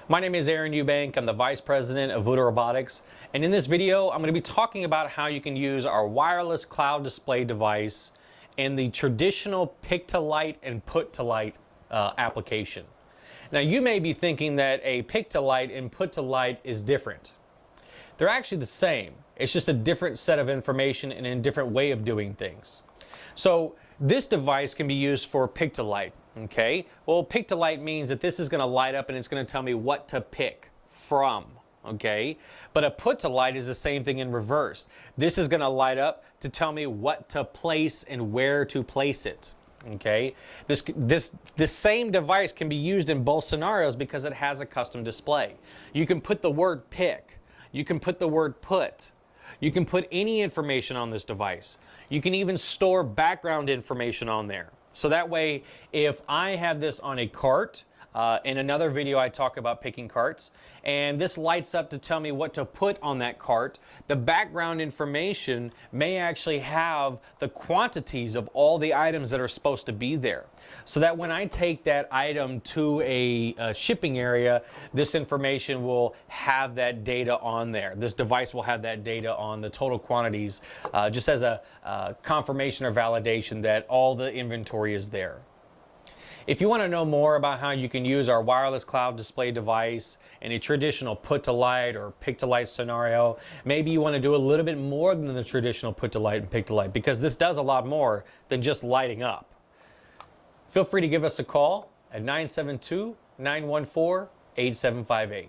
My name is Aaron Eubank. I'm the Vice President of Voodoo Robotics. And in this video, I'm going to be talking about how you can use our wireless cloud display device in the traditional pick-to-light and put-to-light application. Now, you may be thinking that a pick-to-light and put-to-light is different. They're actually the same. It's just a different set of information and a different way of doing things. So this device can be used for pick-to-light. Okay, well, pick to light means that this is going to light up and it's going to tell me what to pick from. Okay, but a put to light is the same thing in reverse. This is going to light up to tell me what to place and where to place it. Okay, this same device can be used in both scenarios because it has a custom display. You can put the word pick, you can put the word put, you can put any information on this device. You can even store background information on there. So that way, if I have this on a cart, in another video I talk about picking carts, and this lights up to tell me what to put on that cart, the background information may actually have the quantities of all the items that are supposed to be there. So that when I take that item to a shipping area, this information will have that data on there. This device will have that data on the total quantities, just as a confirmation or validation that all the inventory is there. If you want to know more about how you can use our wireless cloud display device in a traditional put-to-light or pick-to-light scenario, maybe you want to do a little bit more than the traditional put-to-light and pick-to-light, because this does a lot more than just lighting up. Feel free to give us a call at 972-914-8758.